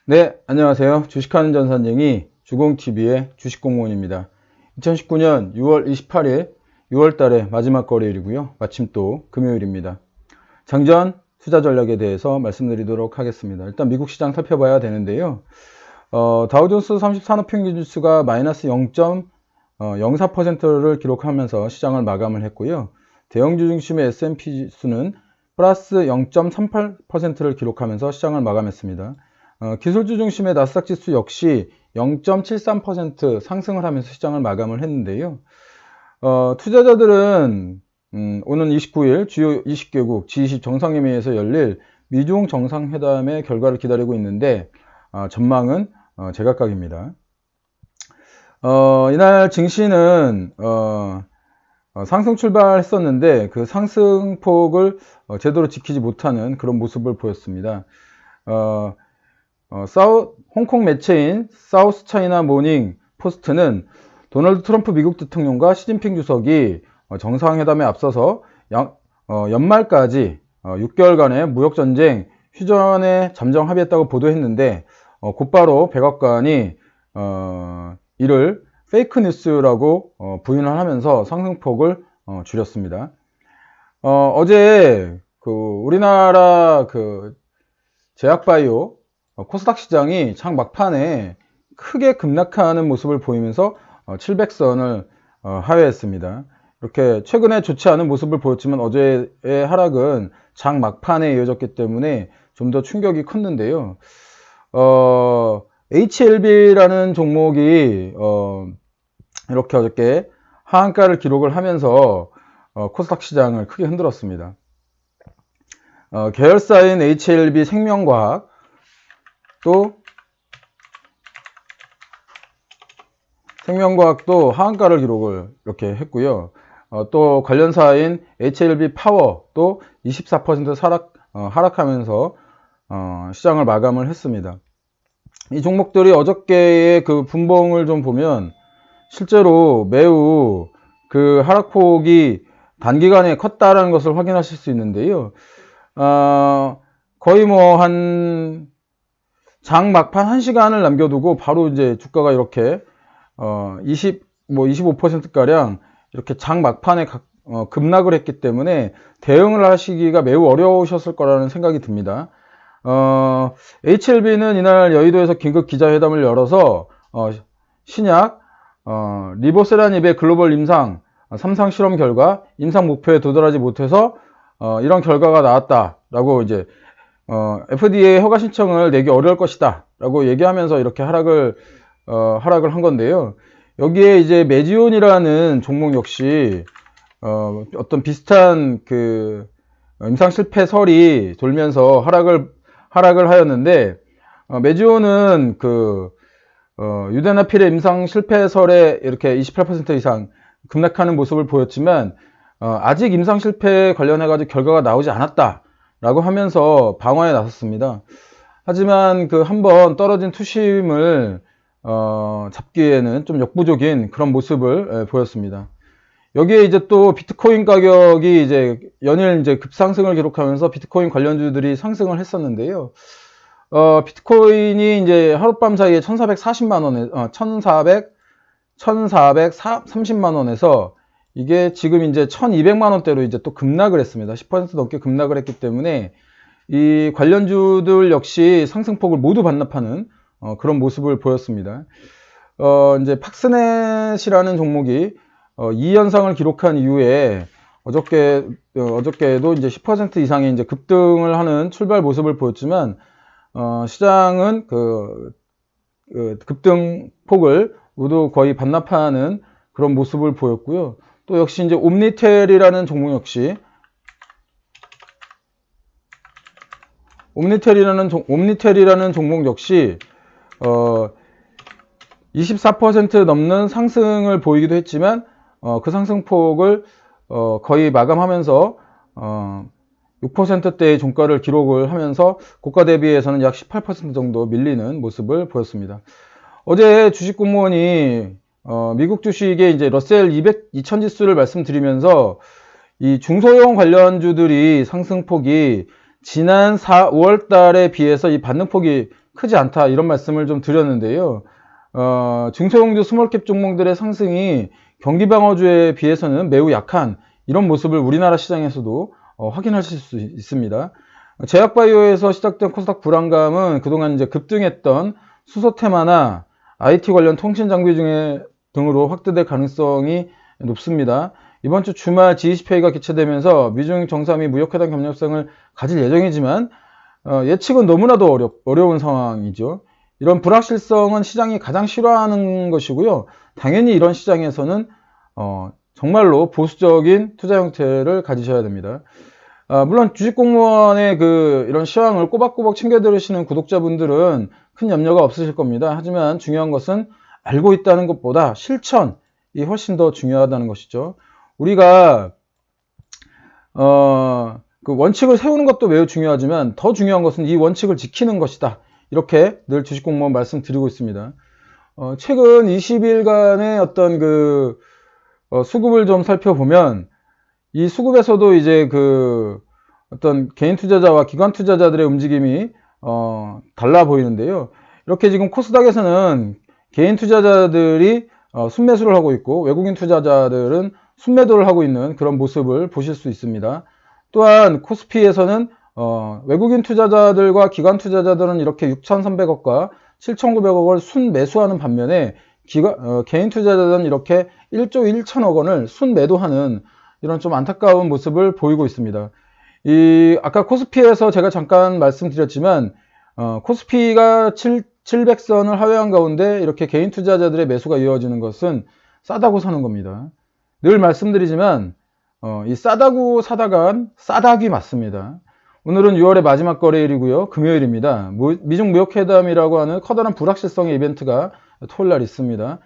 네, 안녕하세요. 주식하는 전산쟁이 주공TV의 주식공무원입니다. 2019년 6월 28일 6월달의 마지막 거래일이고요. 마침 또 금요일입니다. 장전 투자 전략에 대해서 말씀드리도록 하겠습니다. 일단 미국 시장 살펴봐야 되는데요. 다우존스 30 산업평균지수가 마이너스 0.04%를 기록하면서 시장을 마감을 했고요. 대형주 중심의 S&P 지수는 플러스 0.38%를 기록하면서 시장을 마감했습니다. 기술주 중심의 나스닥 지수 역시 0.73% 상승을 하면서 시장을 마감을 했는데요. 투자자들은 오는 29일 주요 20개국 G20 정상회의에서 열릴 미중 정상회담의 결과를 기다리고 있는데 전망은 제각각입니다. 이날 증시는 상승 출발했었는데 그 상승폭을 제대로 지키지 못하는 그런 모습을 보였습니다. 홍콩 매체인 사우스 차이나 모닝 포스트는 도널드 트럼프 미국 대통령과 시진핑 주석이 정상회담에 앞서서 연말까지 6개월간의 무역전쟁 휴전에 잠정 합의했다고 보도했는데 곧바로 백악관이 이를 페이크 뉴스라고 부인을 하면서 상승폭을 줄였습니다. 어제 우리나라 제약바이오 코스닥 시장이 장 막판에 크게 급락하는 모습을 보이면서 700선을 하회했습니다. 이렇게 최근에 좋지 않은 모습을 보였지만 어제의 하락은 장 막판에 이어졌기 때문에 좀 더 충격이 컸는데요. HLB라는 종목이 이렇게 어저께 하한가를 기록을 하면서 코스닥 시장을 크게 흔들었습니다. 계열사인 HLB 생명과학 생명과학도 하한가를 기록을 이렇게 했고요. 또 관련사인 HLB 파워도 24% 하락하면서 시장을 마감을 했습니다. 이 종목들이 어저께의 그 분봉을 좀 보면 실제로 매우 그 하락폭이 단기간에 컸다라는 것을 확인하실 수 있는데요. 거의 장 막판 1시간을 남겨두고 바로 이제 주가가 이렇게 25%가량 이렇게 장 막판에 급락을 했기 때문에 대응을 하시기가 매우 어려우셨을 거라는 생각이 듭니다. HLB는 이날 여의도에서 긴급 기자회담을 열어서 신약 리보세라닙의 글로벌 임상 3상 실험 결과 임상 목표에 도달하지 못해서 이런 결과가 나왔다라고 이제 FDA 허가 신청을 내기 어려울 것이다 라고 얘기하면서 이렇게 하락을 한 건데요. 여기에 이제 메지온이라는 종목 역시 어떤 비슷한 그 임상 실패설이 돌면서 하락을 하였는데 메지온은 유대나필의 임상 실패설에 이렇게 28% 이상 급락하는 모습을 보였지만 아직 임상 실패에 관련해 가지고 결과가 나오지 않았다 라고 하면서 방어에 나섰습니다. 하지만 한번 떨어진 투심을 잡기에는 좀 역부족인 그런 모습을 보였습니다. 여기에 이제 또 비트코인 가격이 이제 연일 이제 급상승을 기록하면서 비트코인 관련주들이 상승을 했었는데요. 비트코인이 이제 하룻밤 사이에 1430만 원에서 이게 지금 이제 1200만 원대로 이제 또 급락을 했습니다. 10% 넘게 급락을 했기 때문에 이 관련주들 역시 상승폭을 모두 반납하는 그런 모습을 보였습니다. 이제 팍스넷이라는 종목이 이 현상을 기록한 이후에 어저께도 이제 10% 이상의 이제 급등을 하는 출발 모습을 보였지만 시장은 급등 폭을 모두 거의 반납하는 그런 모습을 보였고요. 또 역시 이제 옴니텔이라는 종목 역시 종목 역시 24% 넘는 상승을 보이기도 했지만 그 상승폭을 거의 마감하면서 6%대의 종가를 기록을 하면서 고가 대비해서는 약 18% 정도 밀리는 모습을 보였습니다. 어제 주식공무원이 미국 주식의 이제 러셀 2000 지수를 말씀드리면서 이 중소형 관련주들이 상승폭이 지난 5월 달에 비해서 이 반등폭이 크지 않다 이런 말씀을 좀 드렸는데요. 중소형주 스몰캡 종목들의 상승이 경기방어주에 비해서는 매우 약한 이런 모습을 우리나라 시장에서도 확인하실 수 있습니다. 제약바이오에서 시작된 코스닥 불안감은 그동안 이제 급등했던 수소테마나 IT 관련 통신 장비 등으로 확대될 가능성이 높습니다. 이번 주 주말 G20회의가 개최되면서 미중 정상 및 무역회담 협력성을 가질 예정이지만 예측은 너무나도 어려운 상황이죠. 이런 불확실성은 시장이 가장 싫어하는 것이고요. 당연히 이런 시장에서는 정말로 보수적인 투자 형태를 가지셔야 됩니다. 물론 주식공무원의 이런 시황을 꼬박꼬박 챙겨 들으시는 구독자분들은 큰 염려가 없으실 겁니다. 하지만 중요한 것은 알고 있다는 것보다 실천이 훨씬 더 중요하다는 것이죠. 우리가 그 원칙을 세우는 것도 매우 중요하지만 더 중요한 것은 이 원칙을 지키는 것이다. 이렇게 늘 주식공무원 말씀드리고 있습니다. 최근 20일간의 어떤 수급을 좀 살펴보면 이 수급에서도 이제 어떤 개인 투자자와 기관 투자자들의 움직임이 달라 보이는데요. 이렇게 지금 코스닥에서는 개인 투자자들이 순매수를 하고 있고 외국인 투자자들은 순매도를 하고 있는 그런 모습을 보실 수 있습니다. 또한 코스피에서는 외국인 투자자들과 기관 투자자들은 이렇게 6,300억과 7,900억을 순매수하는 반면에 개인 투자자들은 이렇게 1조 1천억 원을 순매도하는 이런 좀 안타까운 모습을 보이고 있습니다. 아까 코스피에서 제가 잠깐 말씀드렸지만 코스피가 700선을 하회한 가운데 이렇게 개인 투자자들의 매수가 이어지는 것은 싸다고 사는 겁니다. 늘 말씀드리지만 이 싸다고 사다간 싸닥이 맞습니다. 오늘은 6월의 마지막 거래일이고요. 금요일입니다. 미중 무역회담이라고 하는 커다란 불확실성의 이벤트가 토요일날 있습니다.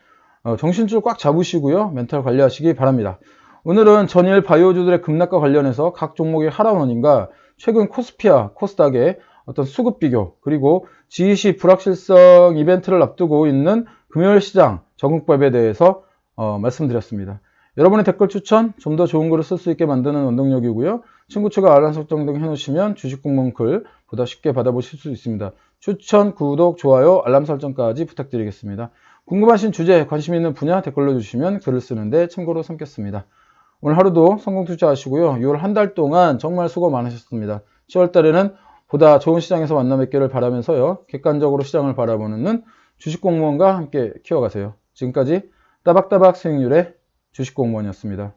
정신줄 꽉 잡으시고요. 멘탈 관리하시기 바랍니다. 오늘은 전일 바이오주들의 급락과 관련해서 각 종목의 하락 원인과 최근 코스피와 코스닥의 어떤 수급 비교, 그리고 G20 불확실성 이벤트를 앞두고 있는 금요일 시장 적응법에 대해서 말씀드렸습니다. 여러분의 댓글 추천, 좀 더 좋은 글을 쓸 수 있게 만드는 원동력이고요. 친구 추가, 알람 설정 등 해놓으시면 주식공무원 글 보다 쉽게 받아보실 수 있습니다. 추천, 구독, 좋아요, 알람 설정까지 부탁드리겠습니다. 궁금하신 주제, 관심 있는 분야 댓글로 주시면 글을 쓰는데 참고로 삼겠습니다. 오늘 하루도 성공 투자하시고요. 6월 한 달 동안 정말 수고 많으셨습니다. 10월 달에는 보다 좋은 시장에서 만나 뵙기를 바라면서요. 객관적으로 시장을 바라보는 눈, 주식공무원과 함께 키워가세요. 지금까지 따박따박 수익률의 주식공무원이었습니다.